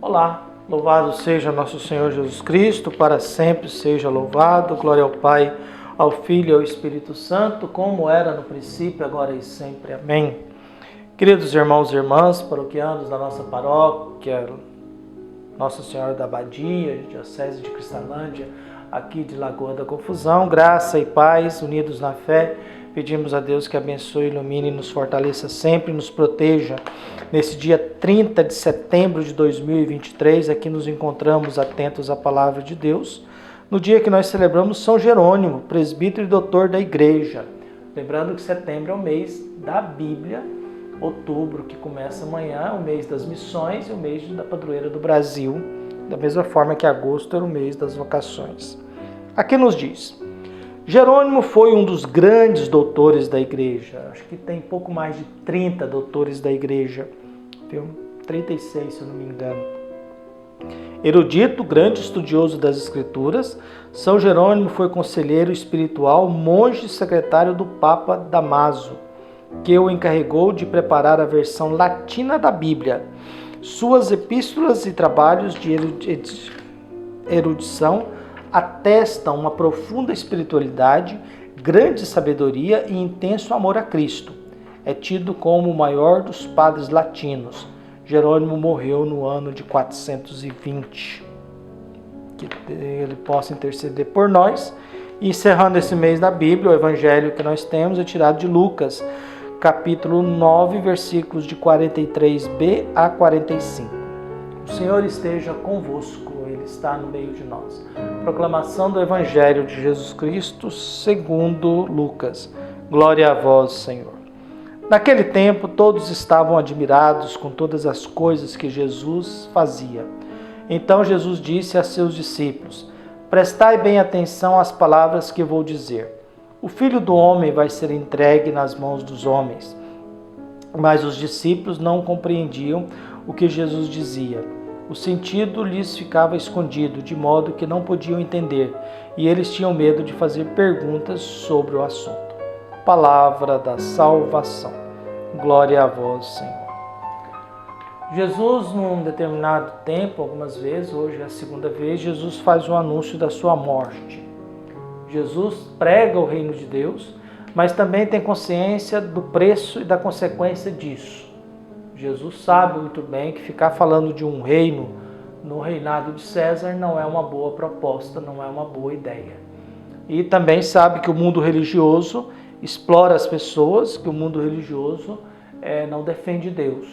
Olá, louvado seja nosso Senhor Jesus Cristo, para sempre seja louvado. Glória ao Pai, ao Filho e ao Espírito Santo, como era no princípio, agora e sempre. Amém. Queridos irmãos e irmãs, paroquianos da nossa paróquia, Nossa Senhora da Abadia, Diocese de Cristalândia, aqui de Lagoa da Confusão, graça e paz, unidos na fé, pedimos a Deus que abençoe, ilumine e nos fortaleça sempre, nos proteja. Nesse dia 30 de setembro de 2023, aqui nos encontramos atentos à palavra de Deus, no dia que nós celebramos São Jerônimo, presbítero e doutor da Igreja. Lembrando que setembro é o mês da Bíblia, outubro, que começa amanhã, é o mês das missões e o mês da padroeira do Brasil, da mesma forma que agosto era o mês das vocações. Aqui nos diz: Jerônimo foi um dos grandes doutores da igreja. Acho que tem pouco mais de 30 doutores da igreja, viu? 36, se eu não me engano. Erudito, grande estudioso das escrituras, São Jerônimo foi conselheiro espiritual, monge e secretário do Papa Damaso, que o encarregou de preparar a versão latina da Bíblia. Suas epístolas e trabalhos de erudição atestam uma profunda espiritualidade, grande sabedoria e intenso amor a Cristo. É tido como o maior dos padres latinos. Jerônimo morreu no ano de 420. Que ele possa interceder por nós. E encerrando esse mês da Bíblia, o evangelho que nós temos é tirado de Lucas, capítulo 9, versículos de 43b a 45. O Senhor esteja convosco, Ele está no meio de nós. Proclamação do Evangelho de Jesus Cristo segundo Lucas. Glória a vós, Senhor. Naquele tempo, todos estavam admirados com todas as coisas que Jesus fazia. Então Jesus disse a seus discípulos: Prestai bem atenção às palavras que vou dizer. O Filho do Homem vai ser entregue nas mãos dos homens. Mas os discípulos não compreendiam o que Jesus dizia. O sentido lhes ficava escondido, de modo que não podiam entender, e eles tinham medo de fazer perguntas sobre o assunto. Palavra da salvação. Glória a vós, Senhor. Jesus, num determinado tempo, algumas vezes, hoje é a segunda vez, Jesus faz o anúncio da sua morte. Jesus prega o reino de Deus, mas também tem consciência do preço e da consequência disso. Jesus sabe muito bem que ficar falando de um reino no reinado de César não é uma boa proposta, não é uma boa ideia. E também sabe que o mundo religioso explora as pessoas, que o mundo religioso não defende Deus,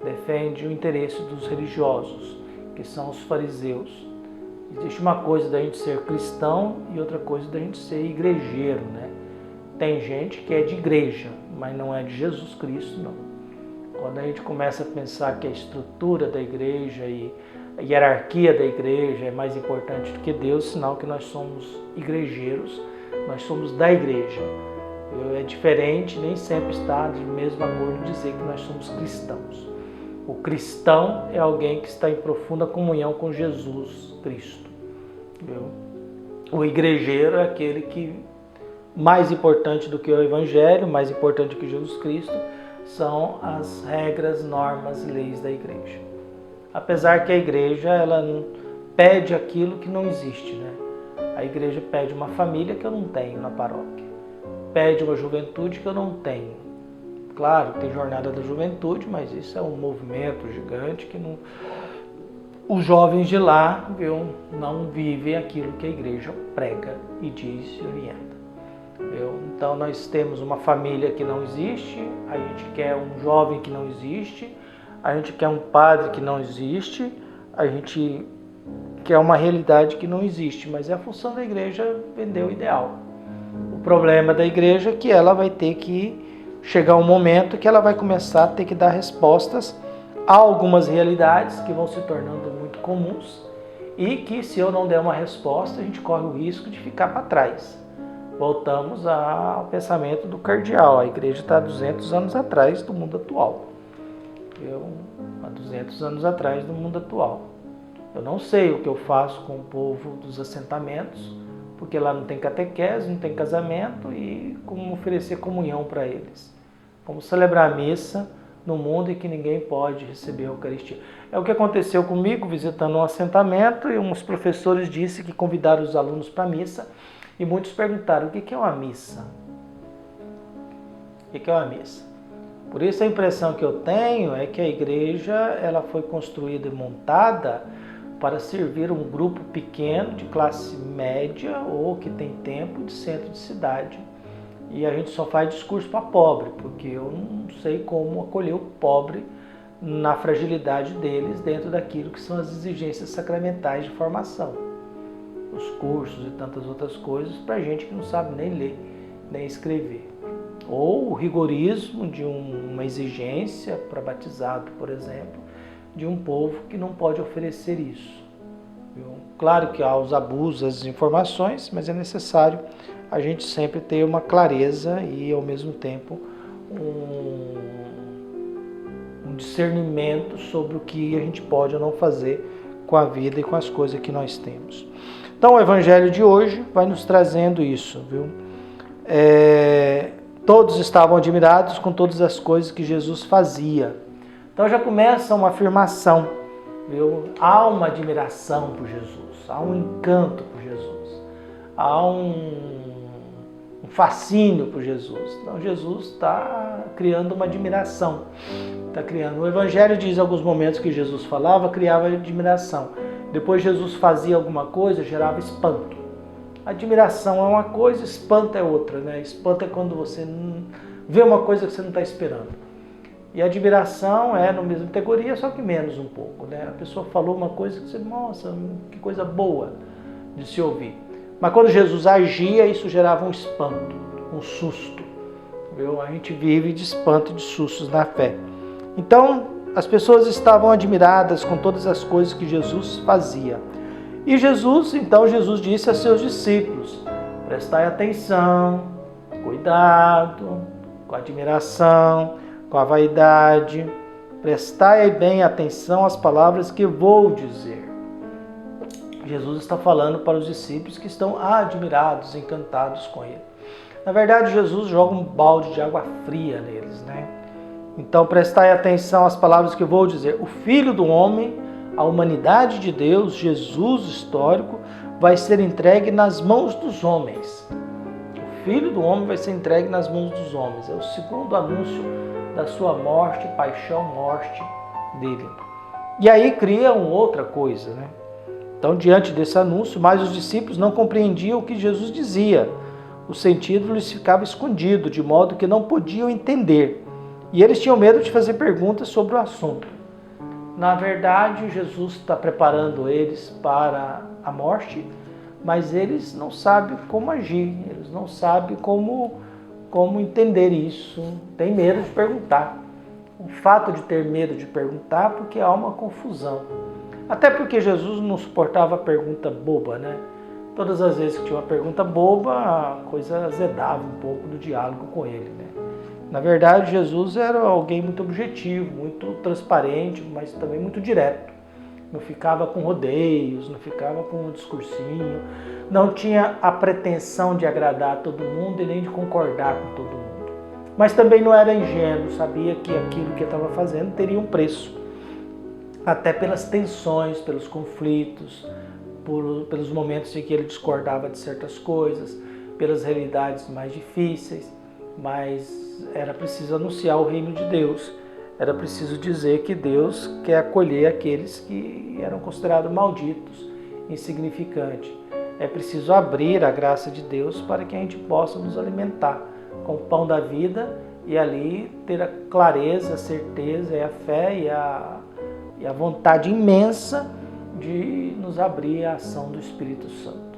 defende o interesse dos religiosos, que são os fariseus. Existe uma coisa da gente ser cristão e outra coisa da gente ser igrejeiro, né? Tem gente que é de igreja, mas não é de Jesus Cristo, não. Quando a gente começa a pensar que a estrutura da igreja e a hierarquia da igreja é mais importante do que Deus, sinal que nós somos igrejeiros, nós somos da igreja. É diferente, nem sempre está de mesmo acordo dizer que nós somos cristãos. O cristão é alguém que está em profunda comunhão com Jesus Cristo. O igrejeiro é aquele que, mais importante do que o evangelho, mais importante do que Jesus Cristo, são as regras, normas, leis da igreja. Apesar que a igreja ela pede aquilo que não existe, né? A igreja pede uma família que eu não tenho na paróquia, pede uma juventude que eu não tenho. Claro, tem jornada da juventude, mas isso é um movimento gigante que não... Os jovens de lá, não vivem aquilo que a igreja prega e diz e orienta. Então nós temos uma família que não existe, a gente quer um jovem que não existe, a gente quer um padre que não existe, a gente quer uma realidade que não existe, mas é a função da igreja vender o ideal. O problema da igreja é que ela vai ter que chegar um momento que ela vai começar a ter que dar respostas a algumas realidades que vão se tornando muito comuns e que, se eu não der uma resposta, a gente corre o risco de ficar para trás. Voltamos ao pensamento do cardeal. A igreja está há 200 anos atrás do mundo atual. Há 200 anos atrás do mundo atual. Eu não sei o que eu faço com o povo dos assentamentos, porque lá não tem catequese, não tem casamento, e como oferecer comunhão para eles. Como celebrar a missa, no mundo e que ninguém pode receber a Eucaristia. É o que aconteceu comigo visitando um assentamento e uns professores disseram que convidaram os alunos para a missa e muitos perguntaram: o que é uma missa? O que é uma missa? Por isso a impressão que eu tenho é que a igreja ela foi construída e montada para servir um grupo pequeno de classe média ou que tem tempo de centro de cidade. E a gente só faz discurso para pobre, porque eu não sei como acolher o pobre na fragilidade deles dentro daquilo que são as exigências sacramentais de formação. Os cursos e tantas outras coisas para gente que não sabe nem ler, nem escrever. Ou o rigorismo de uma exigência para batizado, por exemplo, de um povo que não pode oferecer isso. Claro que há os abusos, as informações, mas é necessário a gente sempre ter uma clareza e, ao mesmo tempo, um discernimento sobre o que a gente pode ou não fazer com a vida e com as coisas que nós temos. Então, o Evangelho de hoje vai nos trazendo isso, viu? Todos estavam admirados com todas as coisas que Jesus fazia. Então já começa uma afirmação, viu? Há uma admiração por Jesus, há um encanto por Jesus, há um fascínio por Jesus. Então Jesus está criando uma admiração, está criando. O Evangelho diz em alguns momentos que Jesus falava, criava admiração. Depois Jesus fazia alguma coisa, gerava espanto. Admiração é uma coisa, espanto é outra, né? Espanto é quando você vê uma coisa que você não está esperando. E admiração é na mesma categoria, só que menos um pouco, né? A pessoa falou uma coisa que você, nossa, que coisa boa de se ouvir. Mas quando Jesus agia, isso gerava um espanto, um susto. Viu? A gente vive de espanto e de sustos na fé. Então, as pessoas estavam admiradas com todas as coisas que Jesus fazia. E Jesus disse a seus discípulos: prestai atenção, cuidado, com a admiração, com a vaidade, prestai bem atenção às palavras que vou dizer. Jesus está falando para os discípulos que estão admirados, encantados com ele. Na verdade, Jesus joga um balde de água fria neles, né? Então, prestai atenção às palavras que vou dizer. O Filho do Homem, a humanidade de Deus, Jesus histórico, vai ser entregue nas mãos dos homens. O Filho do Homem vai ser entregue nas mãos dos homens. É o segundo anúncio da sua morte, paixão, morte dele. E aí cria uma outra coisa, né? Então, diante desse anúncio, mas os discípulos não compreendiam o que Jesus dizia. O sentido lhes ficava escondido, de modo que não podiam entender. E eles tinham medo de fazer perguntas sobre o assunto. Na verdade, Jesus está preparando eles para a morte, mas eles não sabem como agir, eles não sabem como entender isso, tem medo de perguntar. O fato de ter medo de perguntar porque há uma confusão. Até porque Jesus não suportava a pergunta boba, né? Todas as vezes que tinha uma pergunta boba, a coisa azedava um pouco do diálogo com ele, né? Na verdade, Jesus era alguém muito objetivo, muito transparente, mas também muito direto. Não ficava com rodeios, não ficava com um discursinho, não tinha a pretensão de agradar a todo mundo e nem de concordar com todo mundo. Mas também não era ingênuo, sabia que aquilo que ele estava fazendo teria um preço. Até pelas tensões, pelos conflitos, pelos momentos em que ele discordava de certas coisas, pelas realidades mais difíceis. Mas era preciso anunciar o reino de Deus, era preciso dizer que Deus quer acolher aqueles que eram considerados malditos, insignificantes. É preciso abrir a graça de Deus para que a gente possa nos alimentar com o pão da vida e ali ter a clareza, a certeza, a fé e a vontade imensa de nos abrir à ação do Espírito Santo.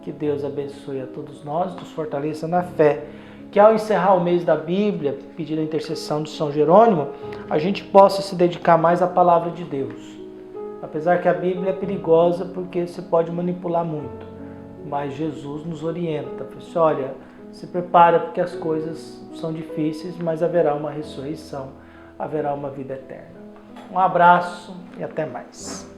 Que Deus abençoe a todos nós, nos fortaleça na fé. Que ao encerrar o mês da Bíblia, pedindo a intercessão de São Jerônimo, a gente possa se dedicar mais à palavra de Deus. Apesar que a Bíblia é perigosa porque você pode manipular muito, mas Jesus nos orienta. Olha, se prepara porque as coisas são difíceis, mas haverá uma ressurreição, haverá uma vida eterna. Um abraço e até mais.